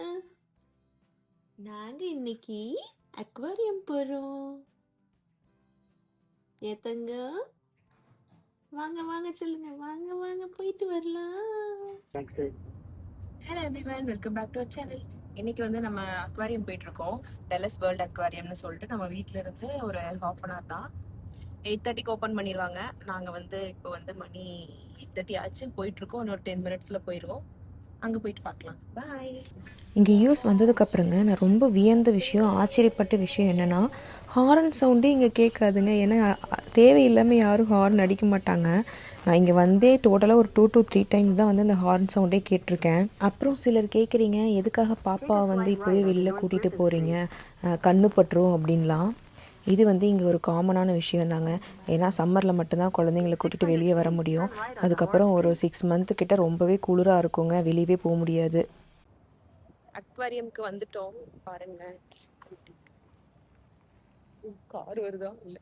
அஹ், நாங்க இன்னைக்கு அக்வாரியம் போறோம். ஏத்தங்க, வாங்க வாங்க சொல்லுங்க, வாங்க வாங்க போயிட்டு வரலாம். Hello everyone, welcome back to our channel. இன்னைக்கு வந்து நம்ம அக்வாரியம் போயிட்டு இருக்கோம். டெல்லஸ் வேர்ல்ட் அக்வாரியம்னு சொல்லிட்டு நம்ம வீட்ல இருந்து ஒரு ஹாஃப் அன் ஹவர் தான். 8:30க்கு ஓப்பன் பண்ணிடுவாங்க. நாங்க வந்து இப்போ வந்து மணி 8:30 ஆச்சு, போயிட்டு இருக்கோம். இன்னொரு 10 மினிட்ஸ்ல போயிடுவோம். அங்கே போயிட்டு பார்க்கலாம். பாய். இங்கே யூஎஸ் வந்ததுக்கப்புறங்க நான் ரொம்ப வியந்த விஷயம், ஆச்சரியப்பட்ட விஷயம் என்னென்னா, ஹாரன் சவுண்டே இங்கே கேட்காதுங்க. ஏன்னா தேவையில்லாமல் யாரும் ஹார்ன் அடிக்க மாட்டாங்க. நான் இங்கே வந்தே டோட்டலாக ஒரு 2 to 3 டைம்ஸ் தான் வந்து அந்த ஹார்ன் சவுண்டே கேட்டிருக்கேன். அப்புறம் சிலர் கேட்குறீங்க, எதுக்காக பாப்பாவை வந்து இப்போவே வெளியில் கூட்டிகிட்டு போகிறீங்க, கண்ணு பட்டுரும் அப்படின்லாம். இது வந்து இங்கே ஒரு காமனான விஷயம் தாங்க. ஏன்னா சம்மரில் மட்டும்தான் குழந்தைங்களை கூட்டிகிட்டு வெளியே வர முடியும். அதுக்கப்புறம் ஒரு 6 மந்த்து கிட்ட ரொம்பவே குளிராக இருக்குங்க, வெளியவே போக முடியாது. அக்வாரியம்க்கு வந்துட்டோம். பாருங்க, கார் வருதா இல்ல.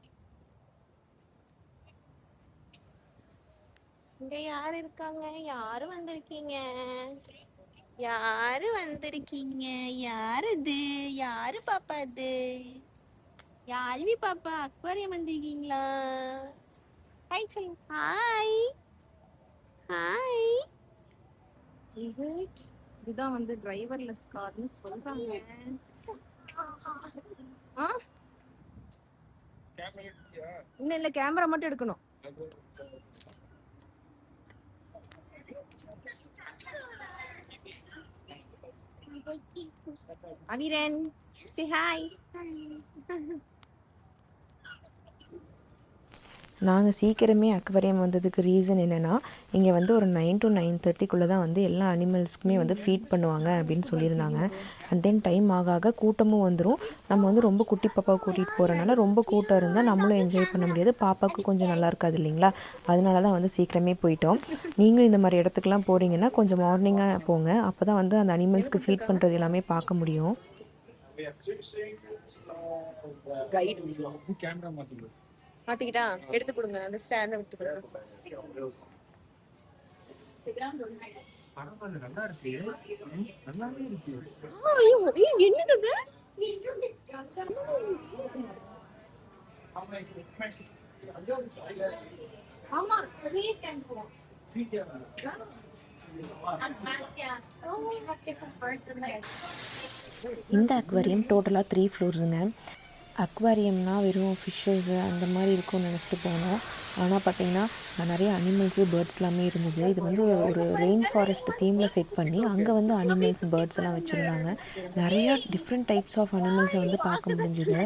இங்க யாரு இருக்காங்க? யாரு வந்திருக்கீங்க? யாரு வந்திருக்கீங்க? யாரு இது? யாரு பாப்பா இது? யாருவி பாப்பா அக்வாரியம் வந்திருக்கீங்களா? ஹாய் சொல்லுங்க. Hi hi. இதுதான் வந்து டிரைவர்லெஸ் கார்னு சொல்றாங்க. இல்ல கேமரா மட்டும் எடுக்கணும். அவிரன், say hi. நாங்கள் சீக்கிரமே அக்வேரியம் வந்ததுக்கு ரீசன் என்னென்னா, இங்கே வந்து ஒரு 9 to 9:30 தான் வந்து எல்லா அனிமல்ஸ்க்குமே வந்து ஃபீட் பண்ணுவாங்க அப்படின்னு சொல்லியிருந்தாங்க. அண்ட் தென் டைம் ஆக ஆக கூட்டமும் வந்துடும். நம்ம வந்து ரொம்ப குட்டி பாப்பாவை கூட்டிகிட்டு போகிறனால ரொம்ப கூட்டம் இருந்தால் நம்மளும் என்ஜாய் பண்ண முடியாது, பாப்பாவுக்கு கொஞ்சம் நல்லா இருக்காது இல்லைங்களா. அதனால தான் வந்து சீக்கிரமே போயிட்டோம். நீங்களும் இந்த மாதிரி இடத்துக்குலாம் போகிறீங்கன்னா கொஞ்சம் மார்னிங்காக போங்க. அப்போ தான் வந்து அந்த அனிமல்ஸ்க்கு ஃபீட் பண்ணுறது எல்லாமே பார்க்க முடியும். மாத்திக்கிட்டா எடுத்து கொடுங்க, அந்த ஸ்டாண்ட விட்டு கொடுங்க. என்னது ஆமா இந்த அக்வாரியம் டோட்டலாக 3 ஃப்ளோர்ஸுங்க. அக்வாரியம்னா வெறும் ஃபிஷ்ஷஸ் அந்த மாதிரி இருக்கும்னு நினச்சிட்டு போனோம். ஆனால் பார்த்தீங்கன்னா நிறைய அனிமல்ஸு, பேர்ட்ஸ் எல்லாமே இருந்தது. இது வந்து ஒரு ரெயின் ஃபாரஸ்ட் தீமில் செட் பண்ணி அங்கே வந்து அனிமல்ஸ், பேர்ட்ஸ் எல்லாம் வச்சுருந்தாங்க. நிறையா டிஃப்ரெண்ட் டைப்ஸ் ஆஃப் அனிமல்ஸை வந்து பார்க்க முடிஞ்சுது.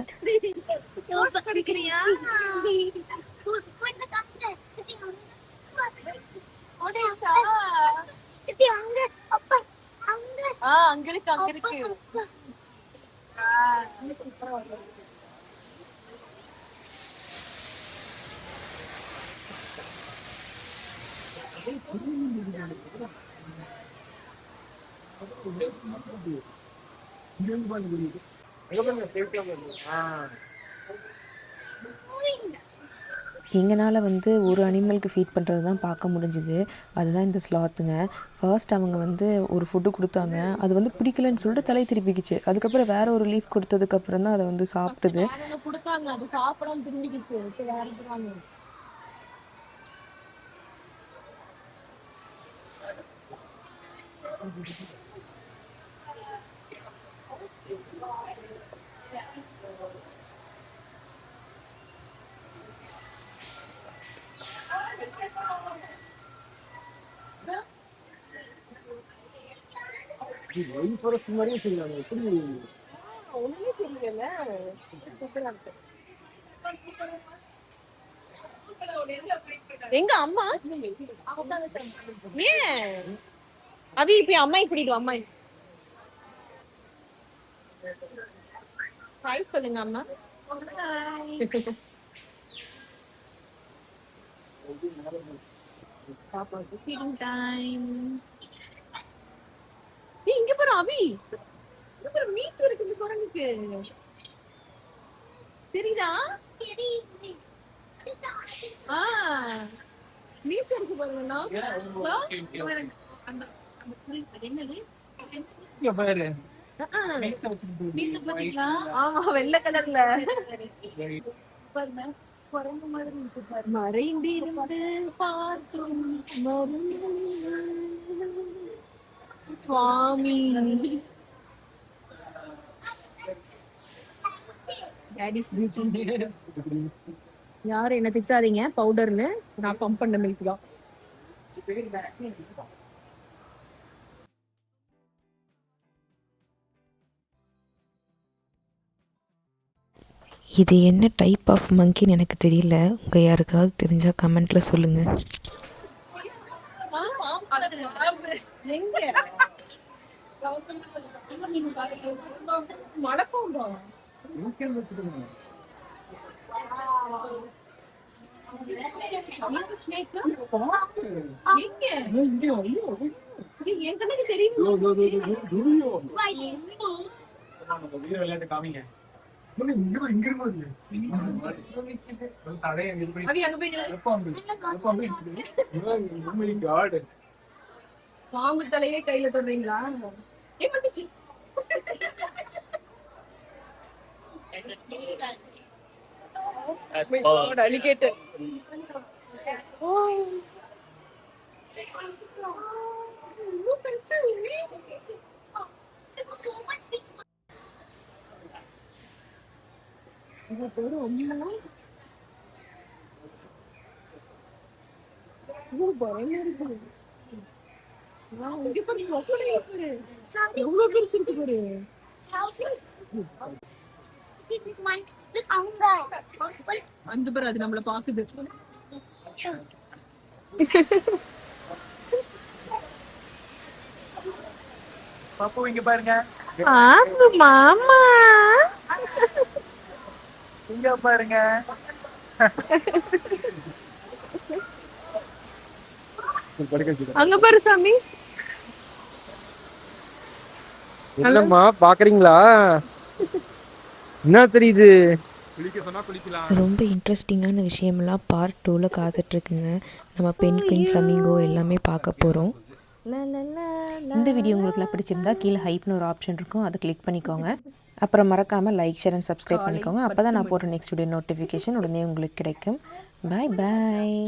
அங்க இருக்கு அங்க இருக்கு. எங்களால் வந்து ஒரு அனிமலுக்கு ஃபீட் பண்ணுறது தான் பார்க்க முடிஞ்சுது. அதுதான் இந்த ஸ்லாத்துங்க. ஃபர்ஸ்ட் அவங்க வந்து ஒரு ஃபுட்டு கொடுத்தாங்க, அது வந்து பிடிக்கலன்னு சொல்லிட்டு தலை திருப்பிக்கிச்சு. அதுக்கப்புறம் வேற ஒரு லீஃப் கொடுத்ததுக்கப்புறம் தான் அதை வந்து சாப்பிட்டுது. கொடுத்தாங்க, அது சாப்பிடாம திரும்பிக்கிச்சு. ஒண்ணுமே தெரியல. எங்க அம்மா ஏன் அவி இப்ப அம்மாய் கூட்டிட்டு வா. அம்மாய் ஹாய் சொல்லுங்க அம்மா. Feeding time. இங்க பாரு அவி, இங்க பாரு மீஸ் இருக்கு இந்த குரங்குக்கு. தெரியுதா? மீஸ் இருக்கு பாருங்க. அந்த அந்த அது என்னது? இங்க பாரு மீச பாத்தீங்களா? ஆமா, வெள்ளை கலர்ல பாருங்க. குரங்கு மாதிரி இருக்கு பாரு. மறைந்திருந்து பார்க்கும் சுவாமி. Daddy's beauty. யாரும் என்ன திட்டாதீங்க பவுடர்னு, நான் பம்ப் பண்ண மில்க் தான். இது என்ன டைப் ஆஃப் மங்கின்னு எனக்கு தெரியல. உங்கள் யாருக்காவது தெரிஞ்சால் கமெண்ட்டில் சொல்லுங்கள். எங்க மடப்போம் என் கண்ணுக்கு தெரியும். விளையாட்டு காமிங்க. பாம்பு தலையே கையில தொடுறீங்களா? அலிகேட்டர். எவ்வளவு பெருசு இருக்கு பாரு. அந்த பாரு, அது நம்மள பாக்குது. பாப்பு இங்க பாருங்க. மாமா இங்க பாருங்க. அங்க பாரு சாமி. என்னம்மா பாக்குறீங்களா? என்ன தெரியுது? குளிக்க சொன்னா குளிக்கலாம். ரொம்ப இன்ட்ரெஸ்டிங்கான விஷயமெல்லாம் பார்ட் 2ல் காத்துட்ருக்குங்க. நம்ம பெண் ஃப்ளமிங்கோ எல்லாமே பார்க்க போகிறோம். இந்த வீடியோ உங்களுக்குலாம் பிடிச்சிருந்தா கீழே ஹைப்னு ஒரு ஆப்ஷன் இருக்கும், அதை கிளிக் பண்ணிக்கோங்க. அப்புறம் மறக்காமல் லைக், ஷேர் அண்ட் சப்ஸ்கிரைப் பண்ணிக்கோங்க. அப்போ தான் நான் போடுற நெக்ஸ்ட் வீடியோ நோட்டிஃபிகேஷன் உடனே உங்களுக்கு கிடைக்கும். பாய் பாய்.